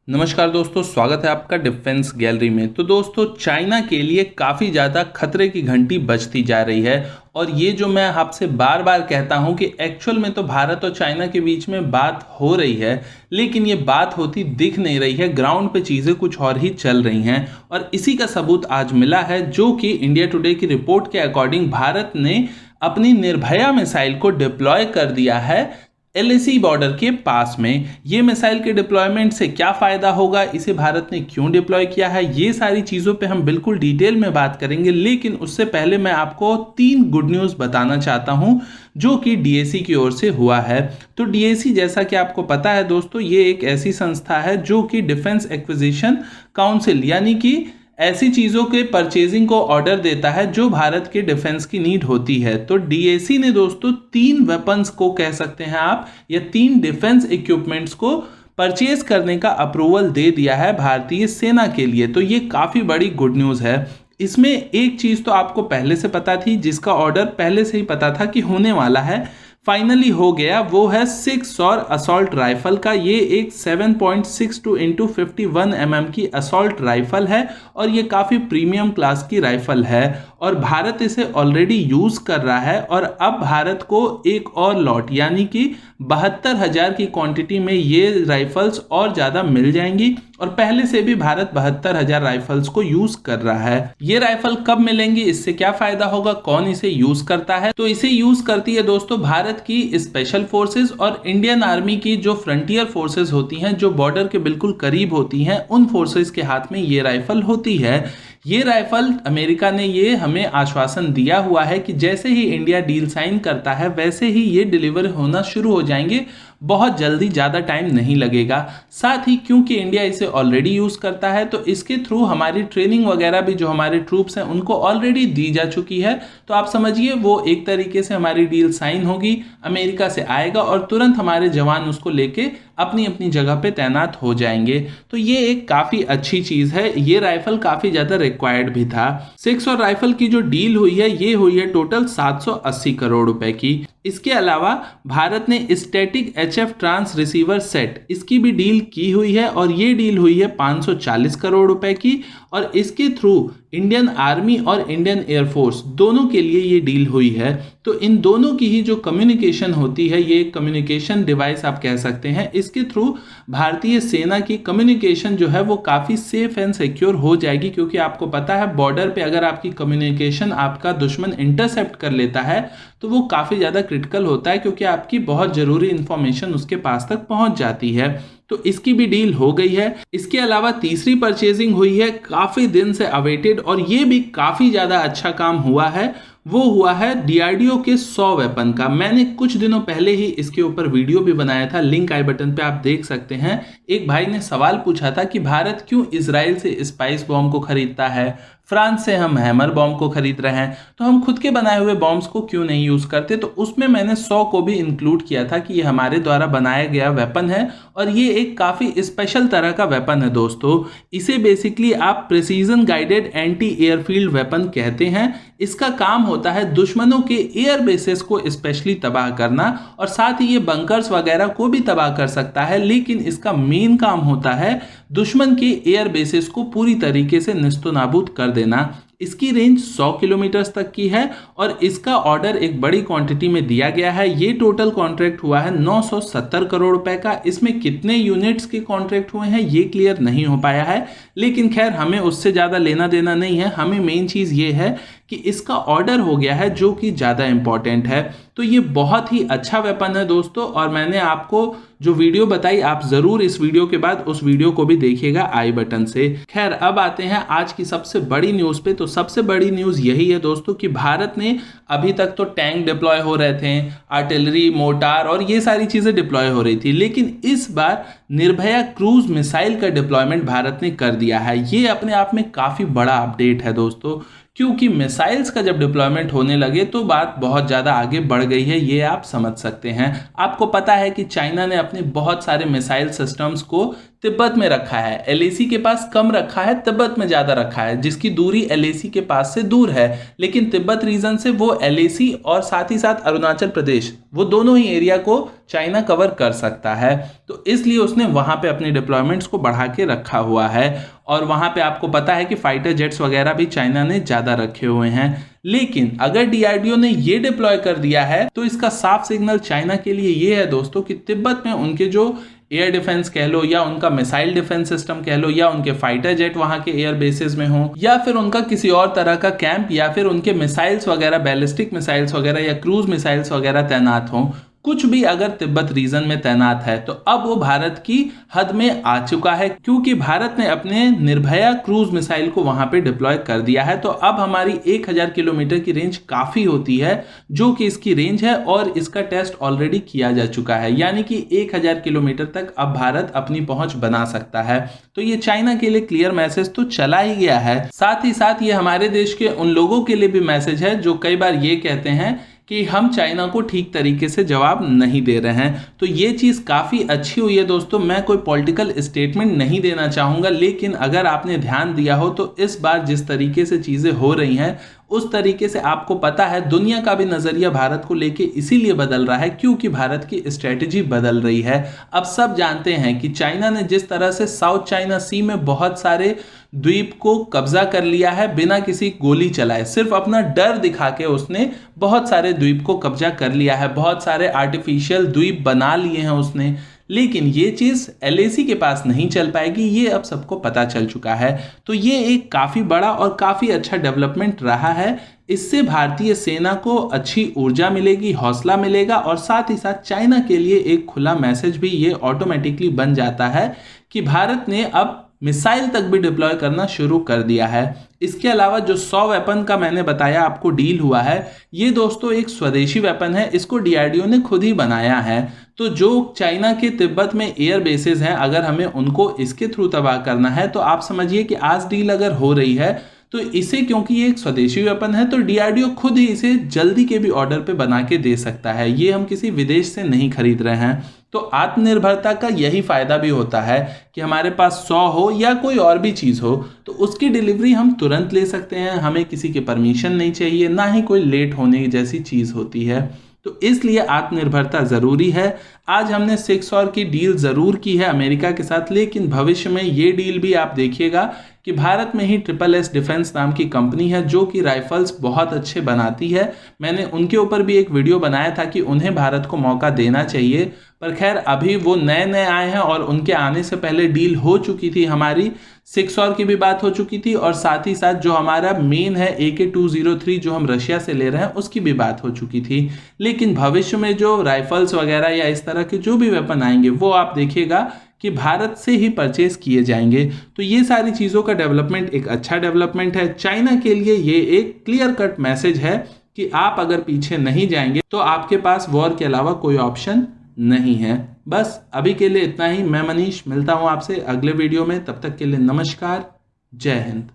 नमस्कार दोस्तों, स्वागत है आपका डिफेंस गैलरी में। तो दोस्तों, चाइना के लिए काफ़ी ज़्यादा खतरे की घंटी बजती जा रही है। और ये जो मैं आपसे बार बार कहता हूँ कि एक्चुअल में तो भारत और चाइना के बीच में बात हो रही है, लेकिन ये बात होती दिख नहीं रही है। ग्राउंड पे चीज़ें कुछ और ही चल रही हैं और इसी का सबूत आज मिला है, जो कि इंडिया टुडे की रिपोर्ट के अकॉर्डिंग भारत ने अपनी निर्भया मिसाइल को डिप्लॉय कर दिया है एलएसी बॉर्डर के पास में। ये मिसाइल के डिप्लॉयमेंट से क्या फायदा होगा, इसे भारत ने क्यों डिप्लॉय किया है, ये सारी चीज़ों पे हम बिल्कुल डिटेल में बात करेंगे। लेकिन उससे पहले मैं आपको 3 गुड न्यूज़ बताना चाहता हूं जो कि डीएसी की ओर से हुआ है। तो डीएसी, जैसा कि आपको पता है दोस्तों, ये एक ऐसी संस्था है जो कि डिफेंस एक्विजिशन काउंसिल यानी कि ऐसी चीज़ों के परचेजिंग को ऑर्डर देता है जो भारत के डिफेंस की नीड होती है। तो डीएसी ने दोस्तों 3 वेपन्स को कह सकते हैं आप, या 3 डिफेंस इक्विपमेंट्स को परचेज करने का अप्रूवल दे दिया है भारतीय सेना के लिए। तो ये काफ़ी बड़ी गुड न्यूज़ है। इसमें एक चीज़ तो आपको पहले से पता थी, जिसका ऑर्डर पहले से ही पता था कि होने वाला है, फाइनली हो गया। वो है 6 सौर असॉल्ट राइफल का। ये एक 7.62 इंटू 51 mm की असॉल्ट राइफल है और ये काफ़ी प्रीमियम क्लास की राइफल है और भारत इसे ऑलरेडी यूज़ कर रहा है। और अब भारत को एक और लॉट यानी कि 72,000 की क्वांटिटी में ये राइफल्स और ज़्यादा मिल जाएंगी और पहले से भी भारत 72,000 राइफल्स को यूज़ कर रहा है। ये राइफल कब मिलेंगी, इससे क्या फ़ायदा होगा, कौन इसे यूज़ करता है? तो इसे यूज़ करती है दोस्तों भारत की स्पेशल फोर्सेस और इंडियन आर्मी की जो फ्रंटियर फोर्सेस होती हैं, जो बॉर्डर के बिल्कुल करीब होती हैं, उन फोर्सेस के हाथ में ये राइफल होती है। ये राइफल अमेरिका ने ये हमें आश्वासन दिया हुआ है कि जैसे ही इंडिया डील साइन करता है वैसे ही ये डिलीवर होना शुरू हो जाएंगे, बहुत जल्दी, ज़्यादा टाइम नहीं लगेगा। साथ ही क्योंकि इंडिया इसे ऑलरेडी यूज़ करता है तो इसके थ्रू हमारी ट्रेनिंग वगैरह भी जो हमारे ट्रूप्स हैं उनको ऑलरेडी दी जा चुकी है। तो आप समझिए वो एक तरीके से हमारी डील साइन होगी, अमेरिका से आएगा और तुरंत हमारे जवान उसको लेके अपनी अपनी जगह पे तैनात हो जाएंगे। तो ये एक काफ़ी अच्छी चीज़ है। ये राइफल काफ़ी ज़्यादा रिक्वायर्ड भी था। 6 और राइफल की जो डील हुई है ये हुई है टोटल 780 करोड़ रुपए की। इसके अलावा भारत ने static HF transreceiver set, इसकी भी डील की हुई है और ये डील हुई है 540 करोड़ रुपए की और इसके थ्रू इंडियन आर्मी और इंडियन एयरफोर्स दोनों के लिए ये डील हुई है। तो इन दोनों की ही जो कम्युनिकेशन होती है, ये कम्युनिकेशन डिवाइस आप कह सकते हैं, इसके थ्रू भारतीय सेना की कम्युनिकेशन जो है वो काफ़ी सेफ एंड सिक्योर हो जाएगी। क्योंकि आपको पता है बॉर्डर पे अगर आपकी कम्युनिकेशन आपका दुश्मन इंटरसेप्ट कर लेता है तो वो काफ़ी ज़्यादा क्रिटिकल होता है, क्योंकि आपकी बहुत ज़रूरी इंफॉर्मेशन उसके पास तक पहुंच जाती है। तो इसकी भी डील हो गई है। इसके अलावा तीसरी परचेजिंग हुई है, काफ़ी दिन से अवेटेड, और ये भी काफ़ी ज़्यादा अच्छा काम हुआ है। वो हुआ है डीआरडीओ के 100 वेपन का। मैंने कुछ दिनों पहले ही इसके ऊपर वीडियो भी बनाया था, लिंक आई बटन पे आप देख सकते हैं। एक भाई ने सवाल पूछा था कि भारत क्यों इजराइल से स्पाइस बॉम्ब को खरीदता है, फ्रांस से हम हैमर बॉम्ब को खरीद रहे हैं, तो हम खुद के बनाए हुए बॉम्ब्स को क्यों नहीं यूज़ करते। तो उसमें मैंने 100 को भी इंक्लूड किया था कि ये हमारे द्वारा बनाया गया वेपन है और ये एक काफ़ी स्पेशल तरह का वेपन है दोस्तों। इसे बेसिकली आप precision guided anti airfield weapon कहते हैं। इसका काम होता है दुश्मनों के एयर बेसेस को स्पेशली तबाह करना और साथ ही ये बंकर्स वगैरह को भी तबाह कर सकता है, लेकिन इसका मेन काम होता है दुश्मन के एयर बेसेस को पूरी तरीके से निस्तनाबूद कर देना। इसकी रेंज 100 किलोमीटर तक की है और इसका ऑर्डर एक बड़ी क्वांटिटी में दिया गया है। ये टोटल कॉन्ट्रैक्ट हुआ है 970 करोड़ रुपए का। इसमें कितने यूनिट्स के कॉन्ट्रैक्ट हुए हैं ये क्लियर नहीं हो पाया है, लेकिन खैर हमें उससे ज़्यादा लेना देना नहीं है। हमें मेन चीज़ ये है कि इसका ऑर्डर हो गया है, जो कि ज़्यादा इंपॉर्टेंट है। तो ये बहुत ही अच्छा वेपन है दोस्तों, और मैंने आपको जो वीडियो बताई आप ज़रूर इस वीडियो के बाद उस वीडियो को भी देखिएगा आई बटन से। खैर अब आते हैं आज की सबसे बड़ी न्यूज़ पे। तो सबसे बड़ी न्यूज़ यही है दोस्तों कि भारत ने अभी तक तो टैंक डिप्लॉय हो रहे थे, आर्टिलरी, मोर्टार और ये सारी चीज़ें डिप्लॉय हो रही थी, लेकिन इस बार निर्भया क्रूज मिसाइल का डिप्लॉयमेंट भारत ने कर दिया है। ये अपने आप में काफ़ी बड़ा अपडेट है दोस्तों, क्योंकि मिसाइल्स का जब डिप्लॉयमेंट होने लगे तो बात बहुत ज़्यादा आगे बढ़ गई है, ये आप समझ सकते हैं। आपको पता है कि चाइना ने अपने बहुत सारे मिसाइल सिस्टम्स को तिब्बत में रखा है, एलएसी के पास कम रखा है, तिब्बत में ज़्यादा रखा है, जिसकी दूरी एलएसी के पास से दूर है, लेकिन तिब्बत रीजन से वो एलएसी और साथ ही साथ अरुणाचल प्रदेश, वो दोनों ही एरिया को चाइना कवर कर सकता है। तो इसलिए उसने वहाँ पे अपनी डिप्लॉयमेंट्स को बढ़ा के रखा हुआ है, और वहाँ पे आपको पता है कि फाइटर जेट्स वगैरह भी चाइना ने ज़्यादा रखे हुए हैं। लेकिन अगर डीआरडीओ ने ये डिप्लॉय कर दिया है तो इसका साफ सिग्नल चाइना के लिए ये है दोस्तों कि तिब्बत में उनके जो एयर डिफेंस कह लो, या उनका मिसाइल डिफेंस सिस्टम कह लो, या उनके फाइटर जेट वहां के एयर बेसिस में हो, या फिर उनका किसी और तरह का कैंप, या फिर उनके मिसाइल्स वगैरह, बैलिस्टिक मिसाइल्स वगैरह या क्रूज मिसाइल्स वगैरह तैनात हों, कुछ भी अगर तिब्बत रीजन में तैनात है तो अब वो भारत की हद में आ चुका है, क्योंकि भारत ने अपने निर्भया क्रूज मिसाइल को वहां पे डिप्लॉय कर दिया है। तो अब हमारी 1000 किलोमीटर की रेंज काफी होती है, जो कि इसकी रेंज है, और इसका टेस्ट ऑलरेडी किया जा चुका है, यानी कि 1000 किलोमीटर तक अब भारत अपनी पहुंच बना सकता है। तो ये चाइना के लिए क्लियर मैसेज तो चला ही गया है। साथ ही साथ ये हमारे देश के उन लोगों के लिए भी मैसेज है जो कई बार ये कहते हैं कि हम चाइना को ठीक तरीके से जवाब नहीं दे रहे हैं। तो ये चीज़ काफ़ी अच्छी हुई है दोस्तों। मैं कोई पॉलिटिकल स्टेटमेंट नहीं देना चाहूँगा, लेकिन अगर आपने ध्यान दिया हो तो इस बार जिस तरीके से चीज़ें हो रही हैं उस तरीके से आपको पता है दुनिया का भी नज़रिया भारत को लेके इसीलिए बदल रहा है क्योंकि भारत की स्ट्रेटजी बदल रही है। अब सब जानते हैं कि चाइना ने जिस तरह से साउथ चाइना सी में बहुत सारे द्वीप को कब्जा कर लिया है बिना किसी गोली चलाए, सिर्फ अपना डर दिखा के उसने बहुत सारे द्वीप को कब्जा कर लिया है, बहुत सारे आर्टिफिशियल द्वीप बना लिए हैं उसने। लेकिन ये चीज़ एलएसी के पास नहीं चल पाएगी, ये अब सबको पता चल चुका है। तो ये एक काफ़ी बड़ा और काफ़ी अच्छा डेवलपमेंट रहा है। इससे भारतीय सेना को अच्छी ऊर्जा मिलेगी, हौसला मिलेगा, और साथ ही साथ चाइना के लिए एक खुला मैसेज भी ये ऑटोमेटिकली बन जाता है कि भारत ने अब मिसाइल तक भी डिप्लॉय करना शुरू कर दिया है। इसके अलावा जो 100 वेपन का मैंने बताया आपको डील हुआ है, ये दोस्तों एक स्वदेशी वेपन है, इसको डीआरडीओ ने खुद ही बनाया है। तो जो चाइना के तिब्बत में एयर बेसेस हैं, अगर हमें उनको इसके थ्रू तबाह करना है तो आप समझिए कि आज डील अगर हो रही है तो इसे, क्योंकि ये एक स्वदेशी वेपन है, तो डीआरडीओ खुद ही इसे जल्दी के भी ऑर्डर पे बना के दे सकता है। ये हम किसी विदेश से नहीं खरीद रहे हैं। तो आत्मनिर्भरता का यही फायदा भी होता है कि हमारे पास 100 हो या कोई और भी चीज़ हो तो उसकी डिलीवरी हम तुरंत ले सकते हैं, हमें किसी की परमिशन नहीं चाहिए, ना ही कोई लेट होने जैसी चीज़ होती है। तो इसलिए आत्मनिर्भरता ज़रूरी है। आज हमने 6 की डील ज़रूर की है अमेरिका के साथ, लेकिन भविष्य में ये डील भी आप देखिएगा कि भारत में ही SSS डिफेंस नाम की कंपनी है जो कि राइफल्स बहुत अच्छे बनाती है। मैंने उनके ऊपर भी एक वीडियो बनाया था कि उन्हें भारत को मौका देना चाहिए, पर खैर अभी वो नए नए आए हैं और उनके आने से पहले डील हो चुकी थी हमारी। 6 की भी बात हो चुकी थी, और साथ ही साथ जो हमारा मेन है AK-203 जो हम रशिया से ले रहे हैं उसकी भी बात हो चुकी थी। लेकिन भविष्य में जो राइफल्स वगैरह या इस तरह के जो भी वेपन आएंगे वो आप देखिएगा कि भारत से ही परचेज किए जाएंगे। तो ये सारी चीज़ों का डेवलपमेंट एक अच्छा डेवलपमेंट है। चाइना के लिए ये एक क्लियर कट मैसेज है कि आप अगर पीछे नहीं जाएंगे तो आपके पास वॉर के अलावा कोई ऑप्शन नहीं है। बस अभी के लिए इतना ही। मैं मनीष मिलता हूँ आपसे अगले वीडियो में, तब तक के लिए नमस्कार, जय हिंद।